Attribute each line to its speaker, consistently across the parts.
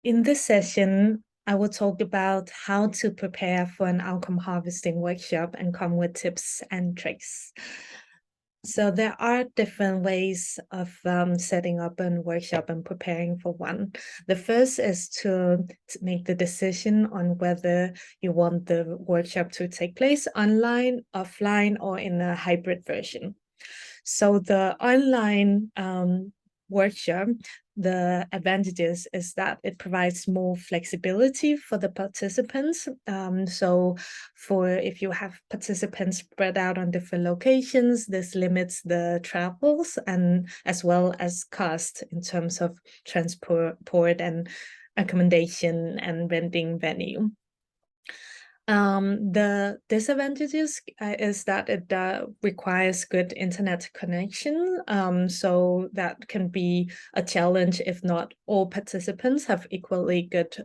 Speaker 1: In this session, I will talk about how to prepare for an outcome harvesting workshop and come with tips and tricks. So there are different ways of setting up a workshop and preparing for one. The first is to make the decision on whether you want the workshop to take place online, offline, or in a hybrid version. So the online workshop, the advantages is that it provides more flexibility for the participants. So if you have participants spread out on different locations, this limits the travels and as well as cost in terms of transport and accommodation and renting venue. The disadvantages is that it requires good internet connection. So that can be a challenge if not all participants have equally good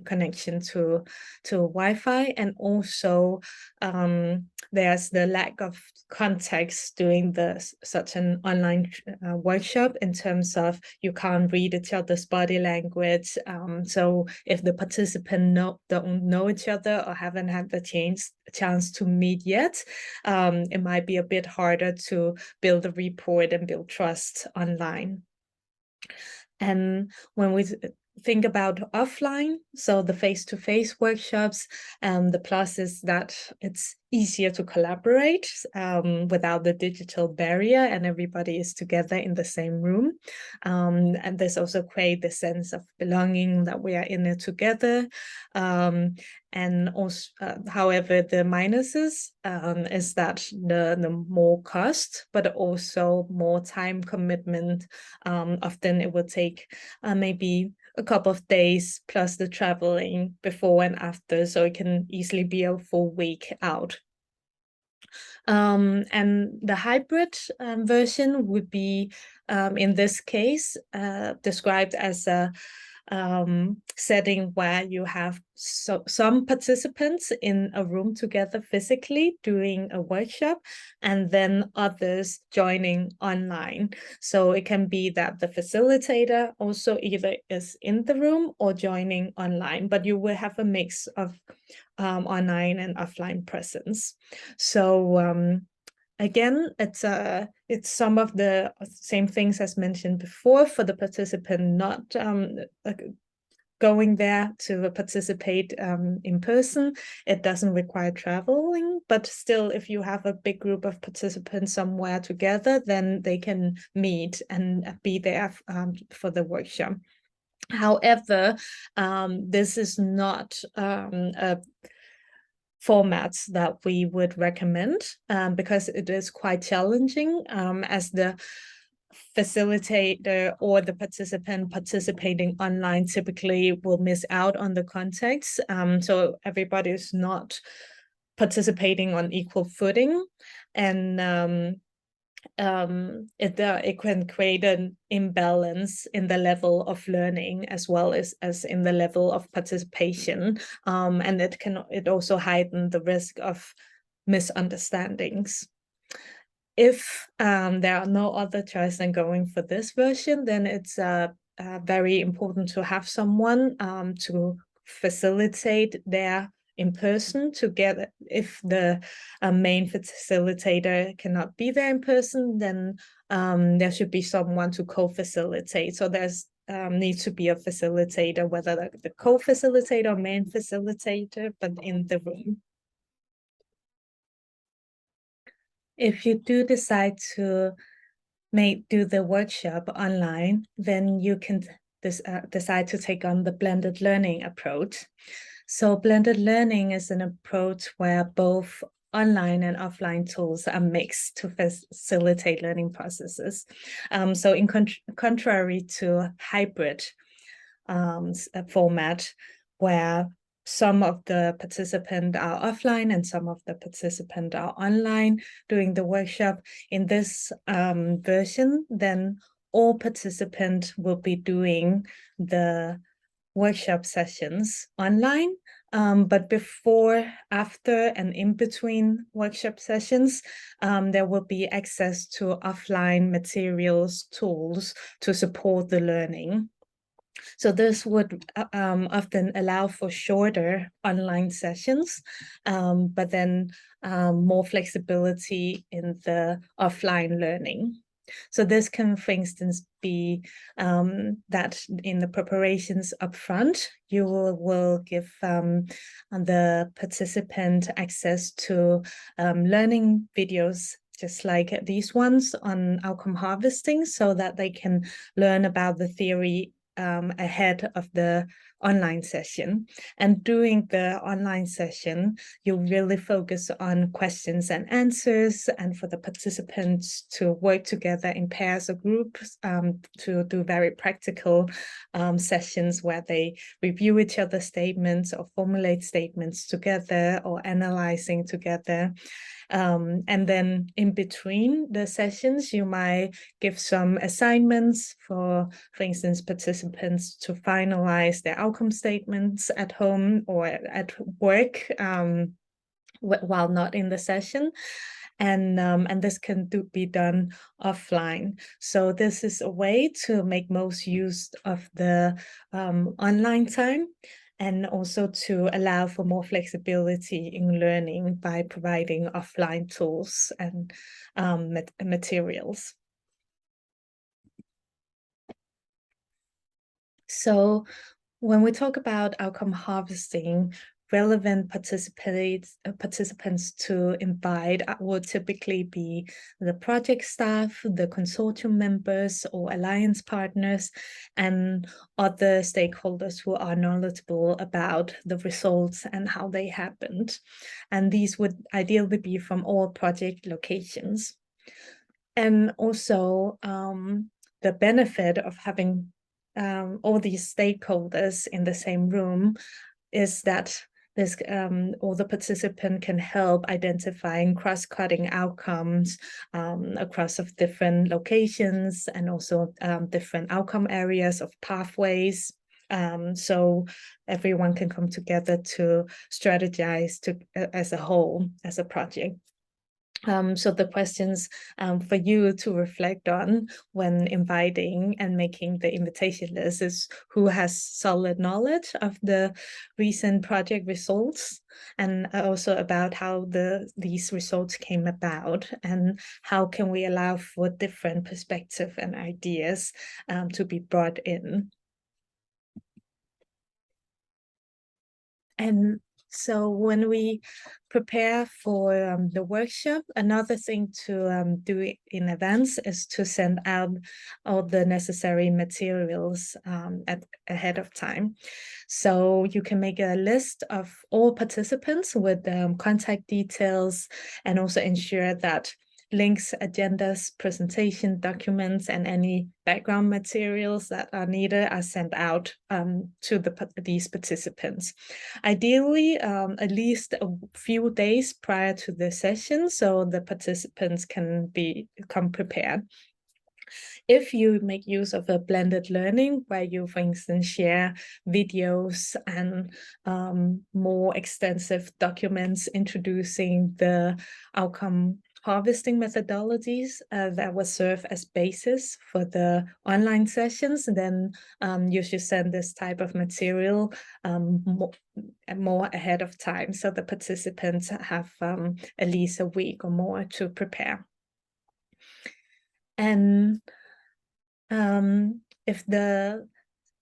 Speaker 1: connection to Wi-Fi, and also there's the lack of context doing such an online workshop in terms of you can't read each other's body language. So if the participant don't know each other or haven't had the chance to meet yet, it might be a bit harder to build a rapport and build trust online. And when we think about offline, so the face-to-face workshops, the plus is that it's easier to collaborate without the digital barrier, and everybody is together in the same room. And this also creates the sense of belonging that we are in it together. And also, however, the minuses is that the more cost, but also more time commitment. Often it will take maybe a couple of days plus the traveling before and after, so it can easily be a full week out. And the hybrid version would be, in this case, described as a setting where you have some participants in a room together physically doing a workshop, and then others joining online. So it can be that the facilitator also either is in the room or joining online, but you will have a mix of online and offline presence. So again, it's some of the same things as mentioned before. For the participant not going there to participate in person, it doesn't require traveling, but still, if you have a big group of participants somewhere together, then they can meet and be there for the workshop. However, this is not a formats that we would recommend because it is quite challenging as the facilitator or the participant participating online typically will miss out on the context. So everybody is not participating on equal footing, and it can create an imbalance in the level of learning as well as in the level of participation, and it also heighten the risk of misunderstandings. If there are no other choice than going for this version, then it's very important to have someone to facilitate there in person together. If the main facilitator cannot be there in person, then there should be someone to co-facilitate. So there's needs to be a facilitator, whether the co-facilitator or main facilitator, but in the room. If you do decide to do the workshop online, then you can decide to take on the blended learning approach. So blended learning is an approach where both online and offline tools are mixed to facilitate learning processes. So in contrary to hybrid format, where some of the participants are offline and some of the participants are online doing the workshop, in this version, then all participants will be doing the workshop sessions online. But before, after, and in between workshop sessions, there will be access to offline materials, tools to support the learning. So this would often allow for shorter online sessions, but then more flexibility in the offline learning. So this can, for instance, be that in the preparations upfront, you will give the participant access to learning videos just like these ones on outcome harvesting, so that they can learn about the theory ahead of the online session. And during the online session, you really focus on questions and answers, and for the participants to work together in pairs or groups to do very practical sessions where they review each other's statements or formulate statements together or analyzing together. And then in between the sessions, you might give some assignments for instance, participants to finalize their outcome statements at home or at work while not in the session. And this can be done offline. So this is a way to make most use of the online time, and also to allow for more flexibility in learning by providing offline tools and materials. So when we talk about outcome harvesting, relevant participants to invite will typically be the project staff, the consortium members or alliance partners, and other stakeholders who are knowledgeable about the results and how they happened. And these would ideally be from all project locations. And also the benefit of having all these stakeholders in the same room is that all the participant can help identifying cross-cutting outcomes across of different locations, and also different outcome areas of pathways. So everyone can come together to strategize as a whole, as a project. So the questions for you to reflect on when inviting and making the invitation list is: who has solid knowledge of the recent project results, and also about how these results came about, and how can we allow for different perspectives and ideas to be brought in. And so when we prepare for the workshop, another thing to do in advance is to send out all the necessary materials ahead of time. So you can make a list of all participants with contact details, and also ensure that links, agendas, presentation documents, and any background materials that are needed are sent out to these participants. Ideally, at least a few days prior to the session, so the participants can become prepared. If you make use of a blended learning, where you, for instance, share videos and more extensive documents introducing the outcome harvesting methodologies that will serve as basis for the online sessions, then you should send this type of material more ahead of time, so the participants have at least a week or more to prepare. And if the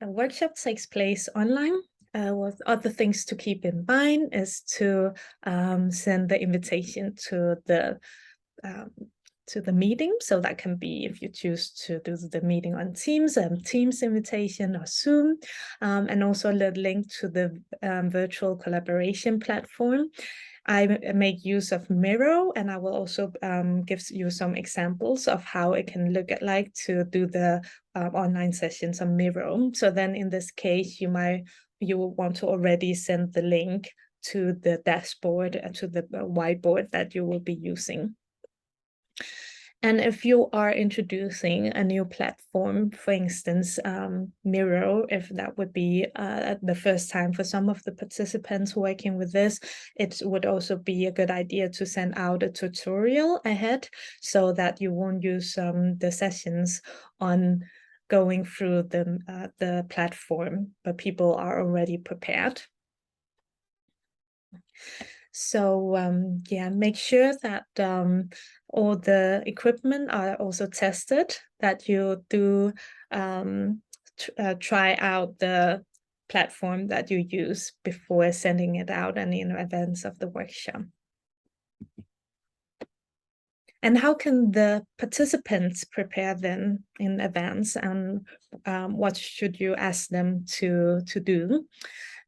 Speaker 1: workshop takes place online, what other things to keep in mind is to send the invitation to the meeting. So that can be, if you choose to do the meeting on Teams, Teams invitation or Zoom, and also the link to the virtual collaboration platform. I make use of Miro, and I will also give you some examples of how it can look like to do the online sessions on Miro. So then in this case, you will want to already send the link to the dashboard and to the whiteboard that you will be using. And if you are introducing a new platform, for instance, Miro, if that would be the first time for some of the participants working with this, it would also be a good idea to send out a tutorial ahead, so that you won't use the sessions going through the platform, but people are already prepared. So yeah, make sure that all the equipment are also tested, that you do try out the platform that you use before sending it out and in advance of the workshop. And how can the participants prepare then in advance, and what should you ask them to do?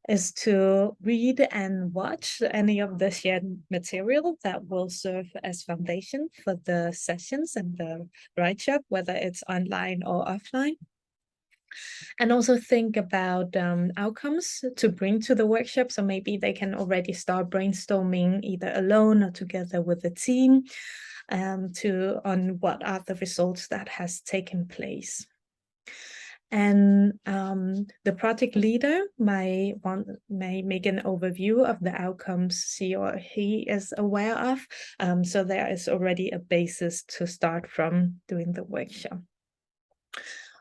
Speaker 1: Is to read and watch any of the shared material that will serve as foundation for the sessions and the write-up, whether it's online or offline. And also think about outcomes to bring to the workshop. So maybe they can already start brainstorming either alone or together with the team on what are the results that has taken place. And the project leader may make an overview of the outcomes she or he is aware of. So there is already a basis to start from doing the workshop.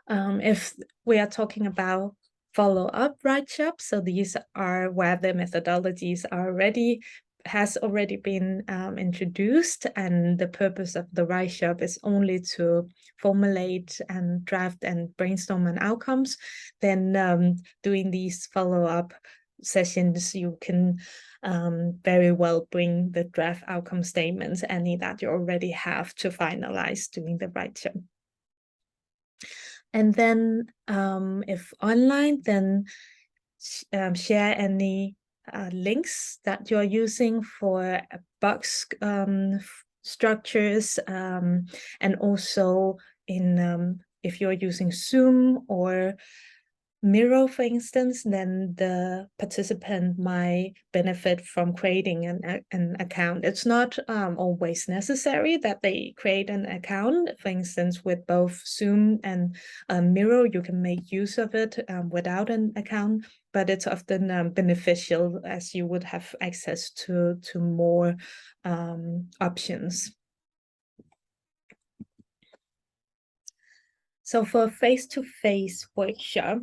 Speaker 1: If we are talking about follow-up write-ups, so these are where the methodologies has already been introduced, and the purpose of the write-up is only to formulate and draft and brainstorm on outcomes. Then doing these follow-up sessions, you can very well bring the draft outcome statements, any that you already have, to finalize doing the write-up. And then if online, then share any links that you're using for box structures, and also in if you're using Zoom or Miro, for instance, then the participant might benefit from creating an account. It's not always necessary that they create an account. For instance, with both Zoom and Miro, you can make use of it without an account, but it's often beneficial as you would have access to more options. So for a face-to-face workshop,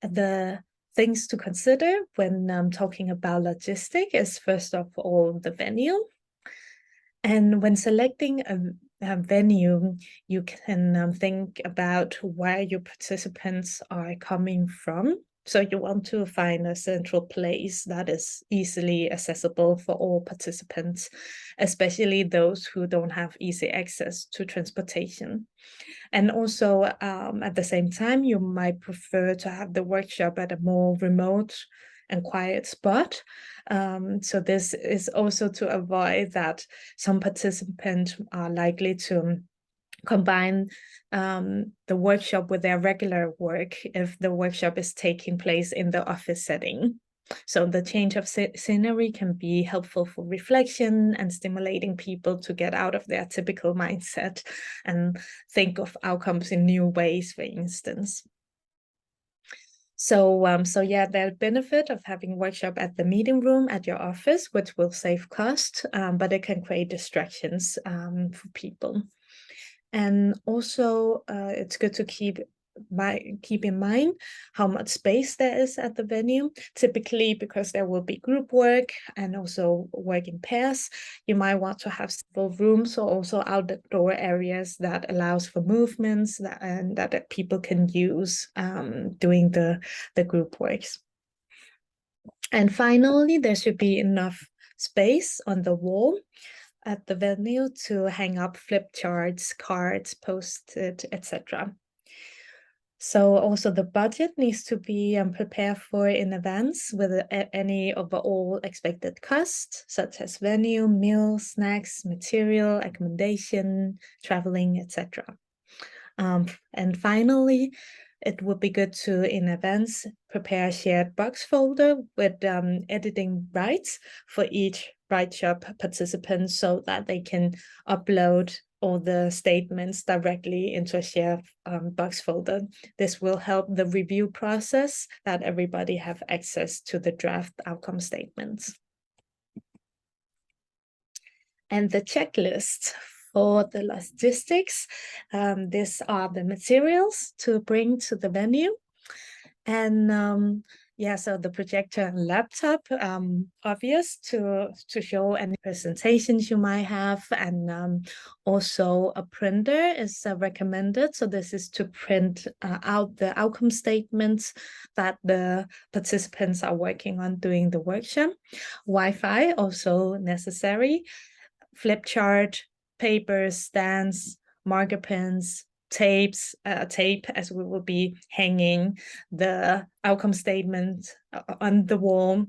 Speaker 1: the things to consider when talking about logistics is, first of all, the venue. And when selecting a venue, you can think about where your participants are coming from. So you want to find a central place that is easily accessible for all participants, especially those who don't have easy access to transportation. And also, at the same time, you might prefer to have the workshop at a more remote and quiet spot. So this is also to avoid that some participants are likely to combine the workshop with their regular work if the workshop is taking place in the office setting. So the change of scenery can be helpful for reflection and stimulating people to get out of their typical mindset and think of outcomes in new ways, for instance. So yeah, the benefit of having workshop at the meeting room at your office, which will save cost, but it can create distractions for people. And also, it's good to keep in mind how much space there is at the venue. Typically, because there will be group work and also work in pairs, you might want to have several rooms or also outdoor areas that allows for movements that people can use doing the group works. And finally, there should be enough space on the wall at the venue to hang up flip charts, cards, post-it, etc. So also the budget needs to be prepared for in advance with any overall expected costs, such as venue, meals, snacks, material, accommodation, traveling, etc. And finally, it would be good to, in advance, prepare a shared box folder with editing rights for each write-up participant so that they can upload all the statements directly into a shared box folder. This will help the review process that everybody have access to the draft outcome statements. And the checklist For the logistics, these are the materials to bring to the venue. And yeah, so the projector and laptop, obvious to show any presentations you might have, and also a printer is recommended. So this is to print out the outcome statements that the participants are working on during the workshop. Wi-Fi also necessary. Flip chart, papers, stands, marker pens, tape as we will be hanging the outcome statement on the wall,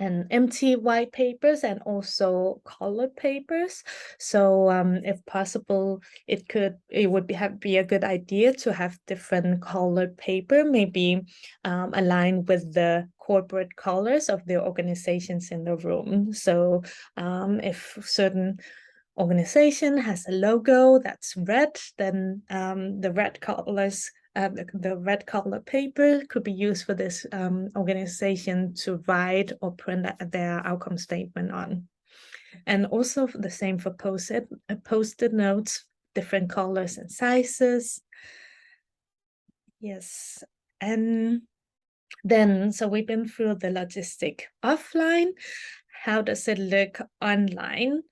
Speaker 1: and empty white papers and also colored papers. So if possible, it would be a good idea to have different colored paper, maybe aligned with the corporate colors of the organizations in the room. So if certain organization has a logo that's red, then the red colors, the red color paper could be used for this organization to write or print their outcome statement on. And also the same for post-it notes, different colors and sizes. Yes. And then, so we've been through the logistic offline. How does it look online?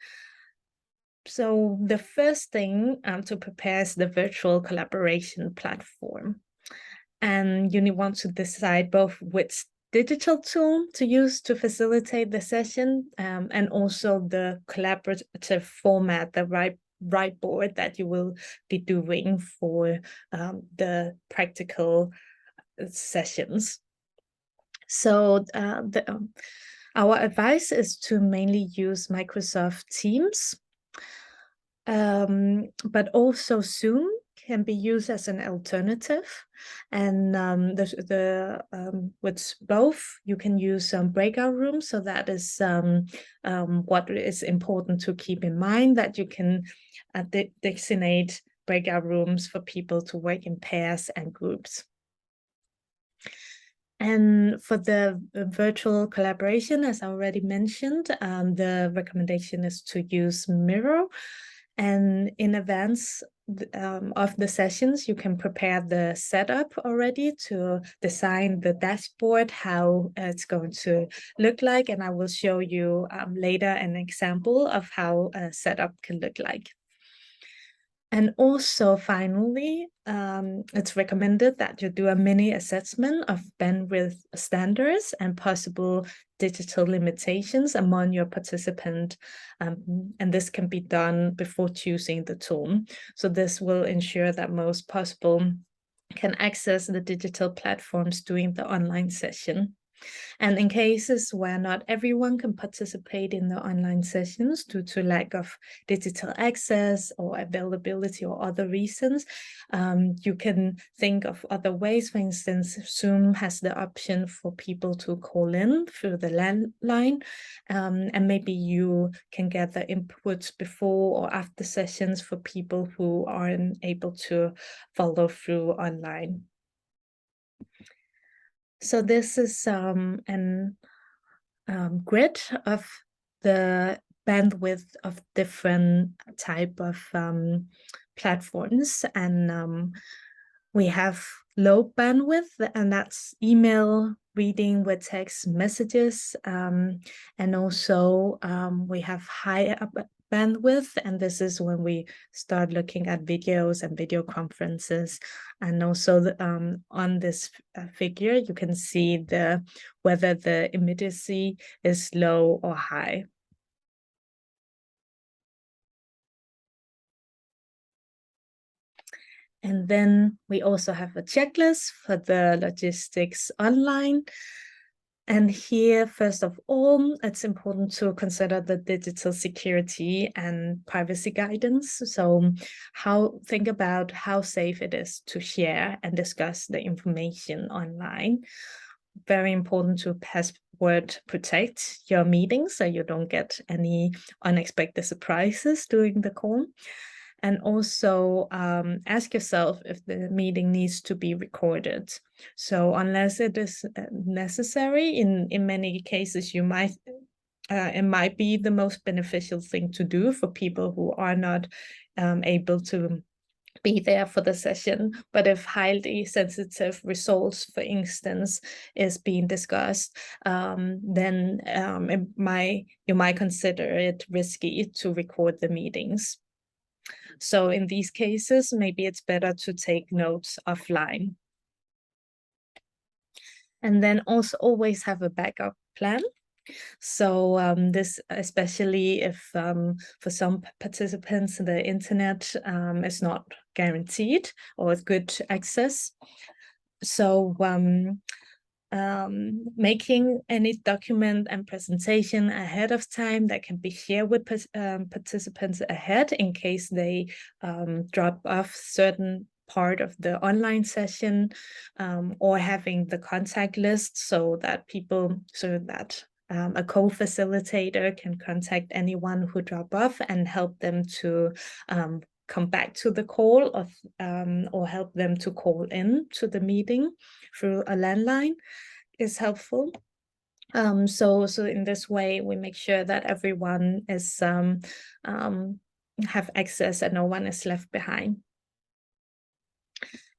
Speaker 1: So the first thing to prepare is the virtual collaboration platform. And you want to decide both which digital tool to use to facilitate the session, and also the collaborative format, the whiteboard that you will be doing for the practical sessions. So our advice is to mainly use Microsoft Teams. But also Zoom can be used as an alternative, and with both you can use breakout rooms. So that is what is important to keep in mind, that you can designate breakout rooms for people to work in pairs and groups. And for the virtual collaboration, as I already mentioned, the recommendation is to use Miro. And in advance of the sessions, you can prepare the setup already to design the dashboard, how it's going to look like. And I will show you later an example of how a setup can look like. And also, finally, it's recommended that you do a mini assessment of bandwidth standards and possible digital limitations among your participant. And this can be done before choosing the tool. So this will ensure that most possible can access the digital platforms during the online session. And in cases where not everyone can participate in the online sessions due to lack of digital access or availability or other reasons, you can think of other ways. For instance, Zoom has the option for people to call in through the landline, and maybe you can get the inputs before or after sessions for people who aren't able to follow through online. So this is an grid of the bandwidth of different type of platforms, and we have low bandwidth, and that's email, reading with text messages, and also we have high bandwidth, and this is when we start looking at videos and video conferences. And also on this figure, you can see whether the immediacy is low or high. And then we also have a checklist for the logistics online. And here, first of all, it's important to consider the digital security and privacy guidance. So think about how safe it is to share and discuss the information online. Very important to password protect your meetings so you don't get any unexpected surprises during the call. And also ask yourself if the meeting needs to be recorded. So unless it is necessary, in many cases, you might it might be the most beneficial thing to do for people who are not able to be there for the session. But if highly sensitive results, for instance, is being discussed, then you might consider it risky to record the meetings. So in these cases, maybe it's better to take notes offline. And then also always have a backup plan. So this, especially if for some participants, the internet is not guaranteed or with good access. So making any document and presentation ahead of time that can be shared with participants ahead in case they drop off certain part of the online session, or having the contact list so that a co-facilitator can contact anyone who drop off and help them to come back to the call or help them to call in to the meeting through a landline is helpful. So in this way, we make sure that everyone is have access and no one is left behind.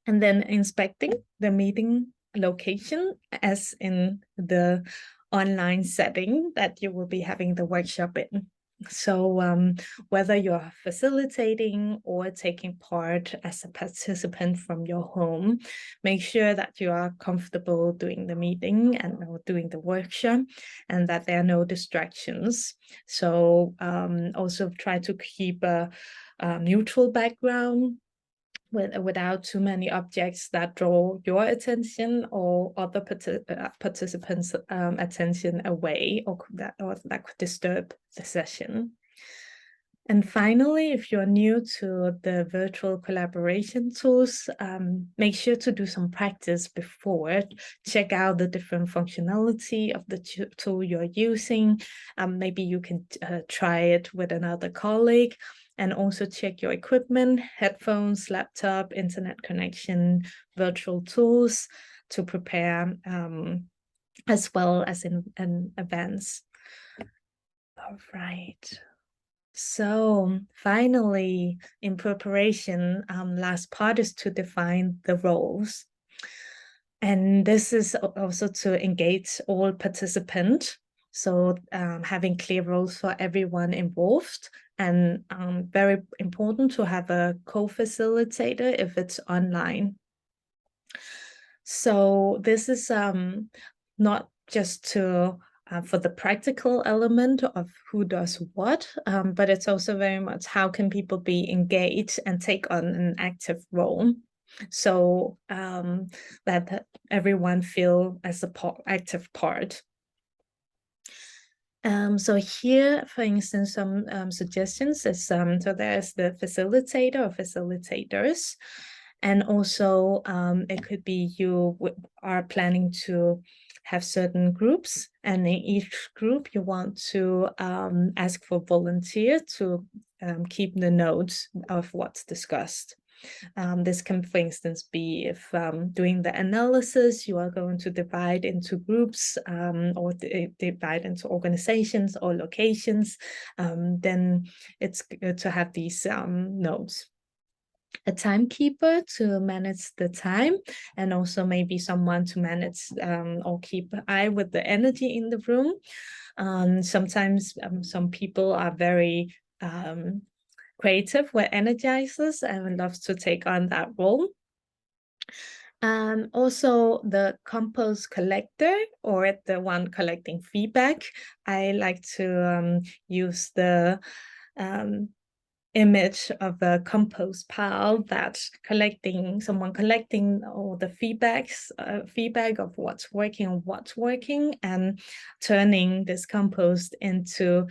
Speaker 1: And then inspecting the meeting location as in the online setting that you will be having the workshop in. So whether you're facilitating or taking part as a participant from your home, make sure that you are comfortable doing the meeting and doing the workshop and that there are no distractions. So also try to keep a neutral background without too many objects that draw your attention or other participants' attention away, or that could disturb the session. And finally, if you're new to the virtual collaboration tools, make sure to do some practice before. Check out the different functionality of the tool you're using. Maybe you can try it with another colleague. And also check your equipment, headphones, laptop, internet connection, virtual tools to prepare as well as in advance. All right. So finally, in preparation, last part is to define the roles. And this is also to engage all participants. So having clear roles for everyone involved, and very important to have a co-facilitator if it's online. So this is not just to for the practical element of who does what, but it's also very much how can people be engaged and take on an active role. So that everyone feel as a active part. So here, for instance, some suggestions is so there's the facilitator or facilitators, and also it could be you are planning to have certain groups, and in each group you want to ask for volunteer to keep the notes of what's discussed. This can, for instance, be if doing the analysis, you are going to divide into groups or divide into organizations or locations, then it's good to have these notes. A timekeeper to manage the time, and also maybe someone to manage or keep an eye with the energy in the room. Sometimes some people are very creative with energizers and loves to take on that role. Also the compost collector, or the one collecting feedback. I like to use the image of a compost pile that someone collecting all the feedback of what's working and turning this compost into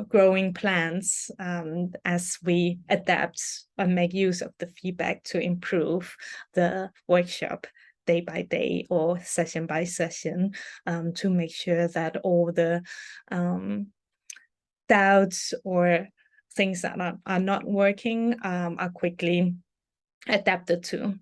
Speaker 1: growing plants as we adapt and make use of the feedback to improve the workshop day by day or session by session, to make sure that all the doubts or things that are not working are quickly adapted to.